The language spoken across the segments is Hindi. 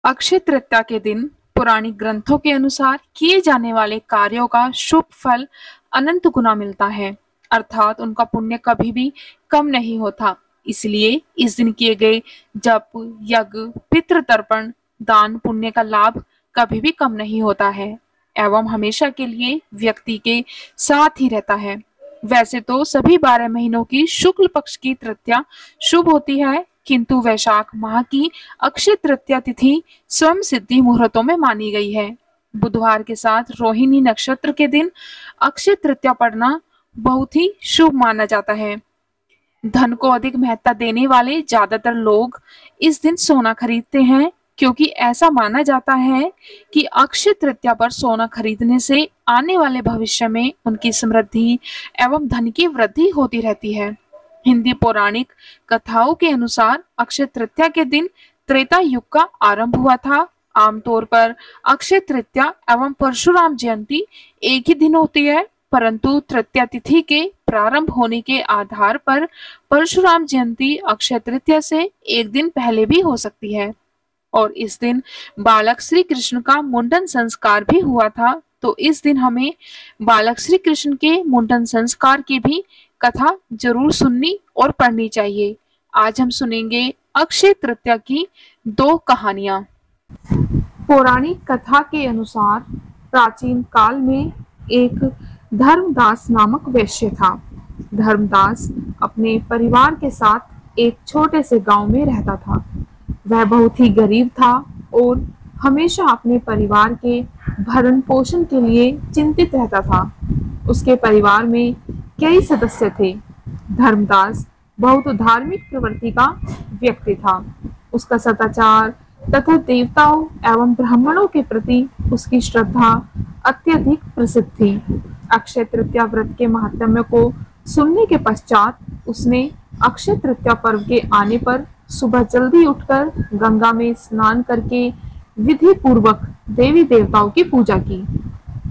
अक्षय तृतीया के दिन पौराणिक ग्रंथों के अनुसार किए जाने वाले कार्यों का शुभ फल अनंत गुना मिलता है, अर्थात उनका पुण्य कभी भी कम नहीं होता। इसलिए इस दिन किए गए जप, यज्ञ, पितृ तर्पण, दान पुण्य का लाभ कभी भी कम नहीं होता है एवं हमेशा के लिए व्यक्ति के साथ ही रहता है। वैसे तो सभी 12 महीनों की शुक्ल पक्ष की तृतीया शुभ होती है, किंतु वैशाख माह की अक्षय तृतीया तिथि स्वयं सिद्धि मुहूर्तों में मानी गई है। बुधवार के साथ रोहिणी नक्षत्र के दिन अक्षय तृतीया पड़ना बहुत ही शुभ माना जाता है। धन को अधिक महत्ता देने वाले ज्यादातर लोग इस दिन सोना खरीदते हैं, क्योंकि ऐसा माना जाता है कि अक्षय तृतीया पर सोना खरीदने से आने वाले भविष्य में उनकी समृद्धि एवं धन की वृद्धि होती रहती है। हिंदी पौराणिक कथाओं के अनुसार अक्षय तृतीया के दिन त्रेता युग का आरंभ हुआ था। आमतौर पर अक्षय तृतीया एवं परशुराम जयंती एक ही दिन होती है, परंतु तृतीया तिथि के प्रारंभ होने के आधार पर परशुराम जयंती अक्षय तृतीया से एक दिन पहले भी हो सकती है। और इस दिन बालक श्री कृष्ण का मुंडन संस्कार भी हुआ था, तो इस दिन हमें बालक श्री कृष्ण के मुंडन संस्कार की भी कथा जरूर सुननी और पढ़नी चाहिए। आज हम सुनेंगे अक्षय तृतीया की 2 कहानियां। पौराणिक कथा के अनुसार प्राचीन काल में एक धर्मदास नामक वैश्य था। धर्मदास अपने परिवार के साथ एक छोटे से गांव में रहता था। वह बहुत ही गरीब था और हमेशा अपने परिवार के भरण पोषण के लिए चिंतित रहता था। उसके परिवार में कई सदस्य थे। धर्मदास बहुत धार्मिक प्रवृत्ति का व्यक्ति था। उसका सदाचार तथा देवताओं एवं ब्राह्मणों के प्रति उसकी श्रद्धा अत्यधिक प्रसिद्ध थी। अक्षय तृतीया व्रत के महात्म्य को सुनने के पश्चात उसने अक्षय तृतीया पर्व के आने पर सुबह जल्दी उठकर गंगा में स्नान करके विधि पूर्वक देवी देवताओं की पूजा की।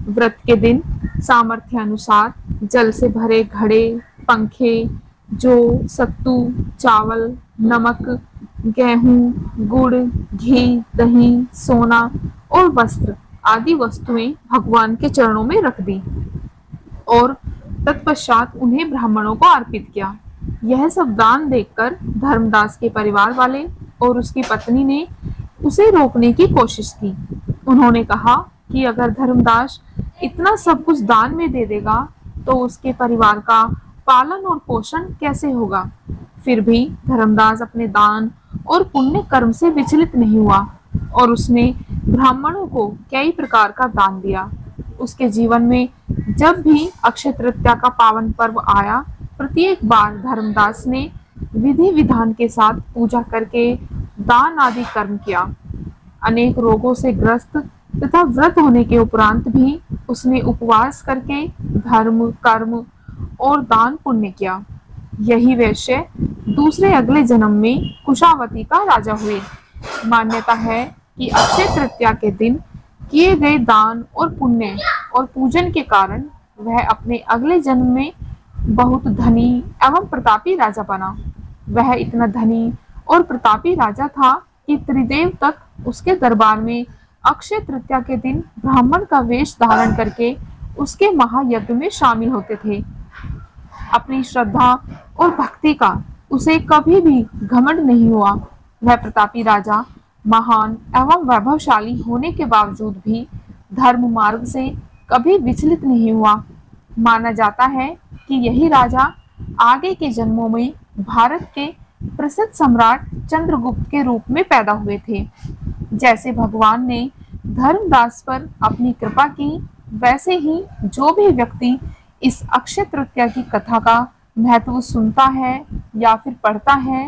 व्रत के दिन सामर्थ्य अनुसार जल से भरे घड़े, पंखे, जौ, सत्तू, चावल, नमक, गेहूं, गुड़, घी, दही, सोना और वस्त्र आदि वस्तुएं भगवान के चरणों में रख दी और तत्पश्चात उन्हें ब्राह्मणों को अर्पित किया। यह सब दान देखकर धर्मदास के परिवार वाले और उसकी पत्नी ने उसे रोकने की कोशिश की। उन्होंने कहा कि अगर धर्मदास इतना सब कुछ दान में दे देगा तो उसके परिवार का पालन और पोषण कैसे होगा। फिर भी धर्मदास अपने दान और पुण्य कर्म से विचलित नहीं हुआ और उसने ब्राह्मणों को कई प्रकार का दान दिया। उसके जीवन में जब भी अक्षय तृतीया का पावन पर्व आया, प्रत्येक बार धर्मदास ने विधि विधान के साथ पूजा करके दान आदि कर्म किया। अनेक रोगों से ग्रस्त तथा व्रत होने के उपरांत भी उसने उपवास करके धर्म, कर्म और दान पुण्य किया। यही वैश्य दूसरे अगले जन्म में कुशावती का राजा हुए। मान्यता है कि अक्षय तृतीया के दिन किए गए दान और पुण्य और पूजन के कारण वह अपने अगले जन्म में बहुत धनी एवं प्रतापी राजा बना। वह इतना धनी और प्रतापी राजा था कि त्रिदेव तक उसके दरबार में अक्षय तृतीया के दिन ब्राह्मण का वेश धारण करके उसके महायज्ञ में शामिल होते थे। अपनी श्रद्धा और भक्ति का उसे कभी भी घमंड नहीं हुआ। वह प्रतापी राजा महान एवं वैभवशाली होने के बावजूद भी धर्म मार्ग से कभी विचलित नहीं हुआ। माना जाता है कि यही राजा आगे के जन्मों में भारत के प्रसिद्ध सम्राट चंद्रगुप्त के रूप में पैदा हुए थे। जैसे भगवान ने धर्मदास पर अपनी कृपा की, वैसे ही जो भी व्यक्ति इस अक्षय तृतीया की कथा का महत्व सुनता है या फिर पढ़ता है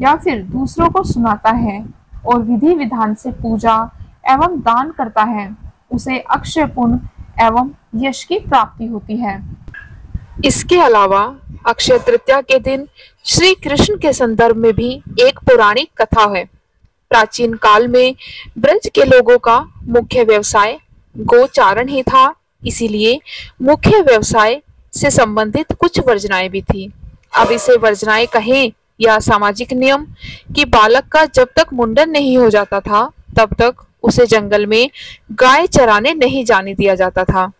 या फिर दूसरों को सुनाता है और विधि विधान से पूजा एवं दान करता है, उसे अक्षय पुण्य एवं यश की प्राप्ति होती है। इसके अलावा अक्षय तृतीया के दिन श्री कृष्ण के संदर्भ में भी एक पौराणिक कथा है। प्राचीन काल में ब्रज के लोगों का मुख्य व्यवसाय गोचारण ही था, इसीलिए मुख्य व्यवसाय से संबंधित कुछ वर्जनाएं भी थी। अब इसे वर्जनाएं कहें या सामाजिक नियम कि बालक का जब तक मुंडन नहीं हो जाता था तब तक उसे जंगल में गाय चराने नहीं जाने दिया जाता था।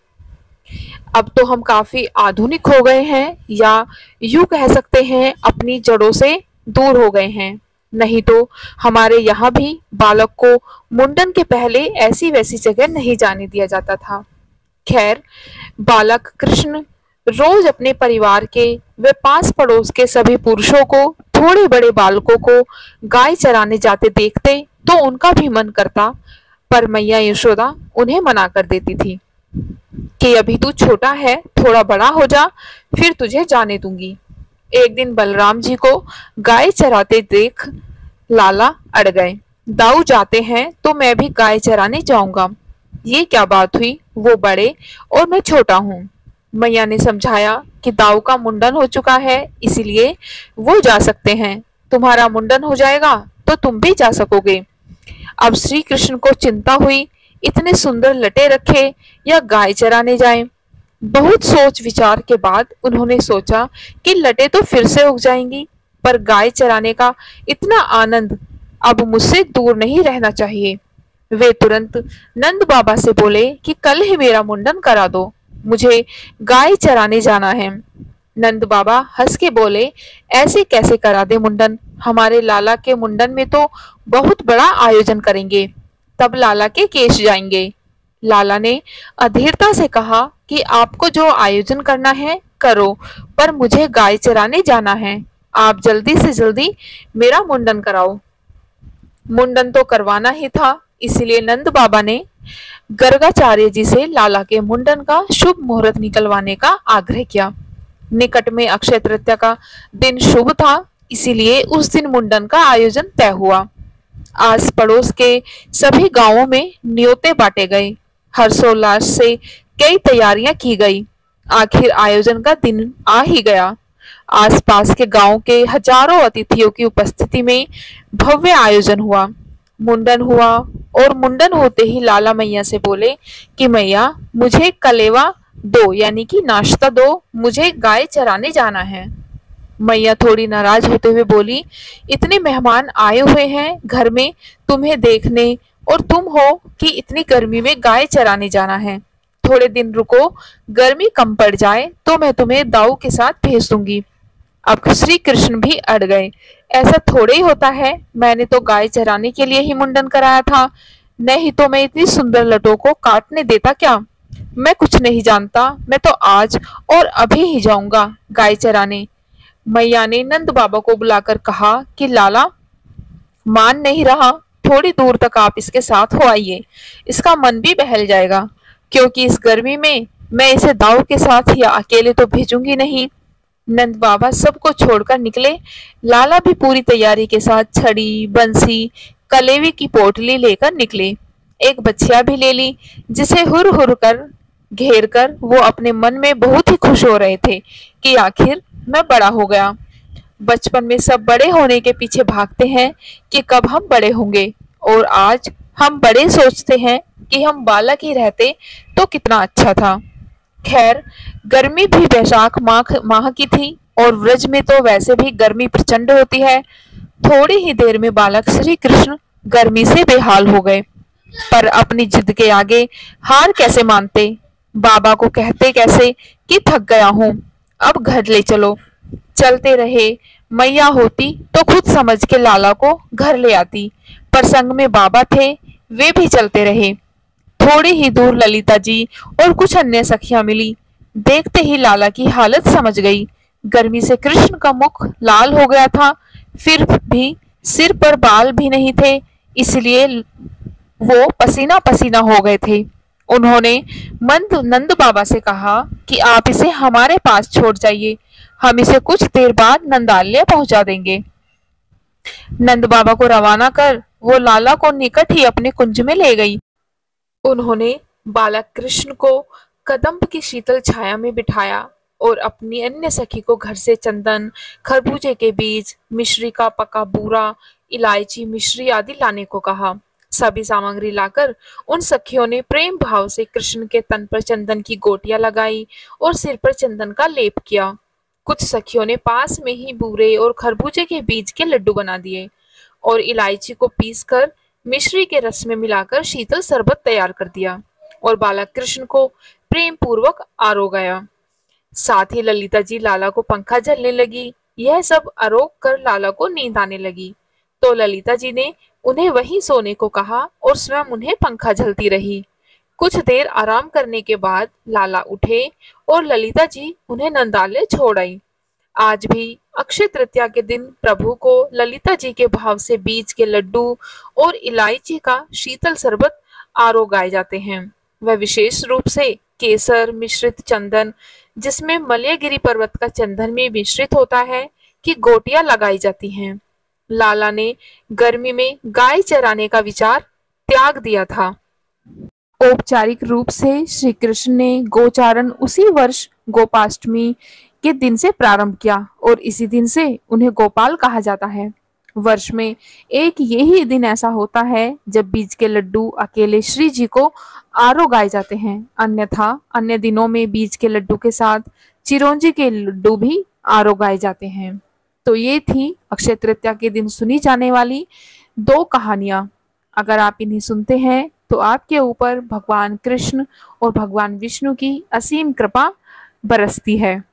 अब तो हम काफी आधुनिक हो गए हैं, या यूं कह सकते हैं अपनी जड़ों से दूर हो गए हैं। नहीं तो हमारे यहाँ भी बालक को मुंडन के पहले ऐसी वैसी जगह नहीं जाने दिया जाता था। खैर, बालक कृष्ण रोज अपने परिवार के व पास पड़ोस के सभी पुरुषों को थोड़े बड़े बालकों को गाय चराने जाते देखते तो उनका भी मन करता, पर मैया यशोदा उन्हें मना कर देती थी कि अभी तू छोटा है, थोड़ा बड़ा हो जा, फिर तुझे जाने दूंगी। एक दिन बलराम जी को गाय चराते देख लाला अड़ गए। दाऊ जाते हैं तो मैं भी गाय चराने जाऊंगा। ये क्या बात हुई, वो बड़े और मैं छोटा हूँ। मैया ने समझाया कि दाऊ का मुंडन हो चुका है, इसलिए वो जा सकते हैं। तुम्हारा मुंडन हो जाएगा तो तुम भी जा सकोगे। अब श्री कृष्ण को चिंता हुई, इतने सुंदर लटे रखे या गाय चराने जाएं। बहुत सोच विचार के बाद उन्होंने सोचा कि लटे तो फिर से उग जाएंगी, पर गाय चराने का इतना आनंद अब मुझसे दूर नहीं रहना चाहिए। वे तुरंत नंद बाबा से बोले कि कल ही मेरा मुंडन करा दो, मुझे गाय चराने जाना है। नंद बाबा हंस के बोले, ऐसे कैसे करा दे मुंडन, हमारे लाला के मुंडन में तो बहुत बड़ा आयोजन करेंगे, तब लाला के केश जाएंगे। लाला ने अधीरता से कहा कि आपको जो आयोजन करना है करो, पर मुझे गाय चराने जाना है। आप जल्दी से जल्दी मेरा मुंडन कराओ। मुंडन तो करवाना ही था, इसलिए नंद बाबा ने गर्गाचार्य जी से लाला के मुंडन का शुभ मुहूर्त निकलवाने का आग्रह किया। निकट में अक्षय तृतीया का दिन शुभ था, इसीलिए उस दिन मुंडन का आयोजन तय हुआ। आस पड़ोस के सभी गांवों में न्योते बांटे गए। हर्षोल्लास से कई तैयारियां की गई। आखिर आयोजन का दिन आ ही गया। आसपास के गांव के हजारों अतिथियों की उपस्थिति में भव्य आयोजन हुआ। मुंडन हुआ और मुंडन होते ही लाला मैया से बोले कि मैया मुझे कलेवा दो, यानी कि नाश्ता दो, मुझे गाय चराने जाना है। मैया थोड़ी नाराज होते हुए बोली, इतने मेहमान आए हुए हैं घर में तुम्हें देखने, और तुम हो कि इतनी गर्मी में गाय चराने जाना है। थोड़े दिन रुको, गर्मी कम पड़ जाए तो मैं तुम्हें दाऊ के साथ भेज दूंगी। अब श्री कृष्ण भी अड़ गए, ऐसा थोड़े ही होता है, मैंने तो गाय चराने के लिए ही मुंडन कराया था, नहीं तो मैं इतनी सुंदर लटों को काटने देता क्या। मैं कुछ नहीं जानता, मैं तो आज और अभी ही जाऊंगा गाय चराने। मैया ने नंद बाबा को बुलाकर कहा कि लाला मान नहीं रहा, थोड़ी दूर तक आप इसके साथ हो आइए, इसका मन भी बहल जाएगा, क्योंकि इस गर्मी में मैं इसे दाऊ के साथ या अकेले तो भेजूंगी नहीं। नंद बाबा सबको छोड़कर निकले। लाला भी पूरी तैयारी के साथ छड़ी, बंसी, कलेवी की पोटली लेकर निकले। एक बच्चिया भी ले ली, जिसे हुर हुर कर घेर कर वो अपने मन में बहुत ही खुश हो रहे थे कि आखिर मैं बड़ा हो गया। बचपन में सब बड़े होने के पीछे भागते हैं कि कब हम बड़े होंगे, और आज हम बड़े सोचते हैं कि हम बालक ही रहते तो कितना अच्छा था। खैर, गर्मी भी वैशाख माह की थी, और व्रज में तो वैसे भी गर्मी प्रचंड होती है। थोड़ी ही देर में बालक श्री कृष्ण गर्मी से बेहाल हो गए, पर अपनी जिद के आगे हार कैसे मानते। बाबा को कहते कैसे कि थक गया हूँ, अब घर ले चलो। चलते रहे। मैया होती तो खुद समझ के लाला को घर ले आती, पर संग में बाबा थे, वे भी चलते रहे। थोड़ी ही दूर ललिता जी और कुछ अन्य सखियां मिली। देखते ही लाला की हालत समझ गई। गर्मी से कृष्ण का मुख लाल हो गया था, फिर भी सिर पर बाल भी नहीं थे, इसलिए वो पसीना पसीना हो गए थे। उन्होंने नंद बाबा से कहा कि आप इसे हमारे पास छोड़ जाइए, हम इसे कुछ देर बाद नंदालय पहुंचा देंगे। नंद बाबा को रवाना कर वो लाला को निकट ही अपने कुंज में ले गई। उन्होंने बालक कृष्ण को कदम्ब की शीतल छाया में बिठाया और अपनी अन्य सखी को घर से चंदन, खरबूजे के बीज, मिश्री का पका बूरा, इलायची, मिश्री आदि लाने को कहा। सभी सामग्री लाकर उन सखियों ने प्रेम भाव से कृष्ण के तन पर चंदन की गोटियां लगाई और सिर पर चंदन का लेप किया। कुछ सखियों ने पास में ही बूरे और खरबूजे के बीज के लड्डू बना दिए और इलायची को पीसकर मिश्री के रस में मिलाकर शीतल शरबत तैयार कर दिया और बालक कृष्ण को प्रेम पूर्वक आरो गया। साथ ही ललिता जी लाला को पंखा झलने लगी। यह सब आरोग कर लाला को नींद आने लगी, तो ललिता जी ने उन्हें वहीं सोने को कहा और स्वयं उन्हें पंखा झलती रही। कुछ देर आराम करने के बाद लाला उठे और ललिता जी उन्हें नंदालय छोड़ आई। आज भी अक्षय तृतीया के दिन प्रभु को ललिता जी के भाव से बीज के लड्डू और इलायची का शीतल शरबत आरोगाए जाते हैं। वह विशेष रूप से केसर मिश्रित चंदन, जिसमें मलयगिरी पर्वत का चंदन भी मिश्रित होता है, की गोटियां लगाई जाती हैं। लाला ने गर्मी में गाय चराने का विचार त्याग दिया था। औपचारिक रूप से श्री कृष्ण ने गोचारण उसी वर्ष गोपाष्टमी के दिन से प्रारंभ किया और इसी दिन से उन्हें गोपाल कहा जाता है। वर्ष में एक यही दिन ऐसा होता है जब बीज के लड्डू अकेले श्री जी को आरोगाए जाते हैं, अन्यथा अन्य दिनों में बीज के लड्डू के साथ चिरौंजी के लड्डू भी आरोगाए जाते हैं। तो ये थी अक्षय तृतीया के दिन सुनी जाने वाली दो कहानियां। अगर आप इन्हें सुनते हैं तो आपके ऊपर भगवान कृष्ण और भगवान विष्णु की असीम कृपा बरसती है।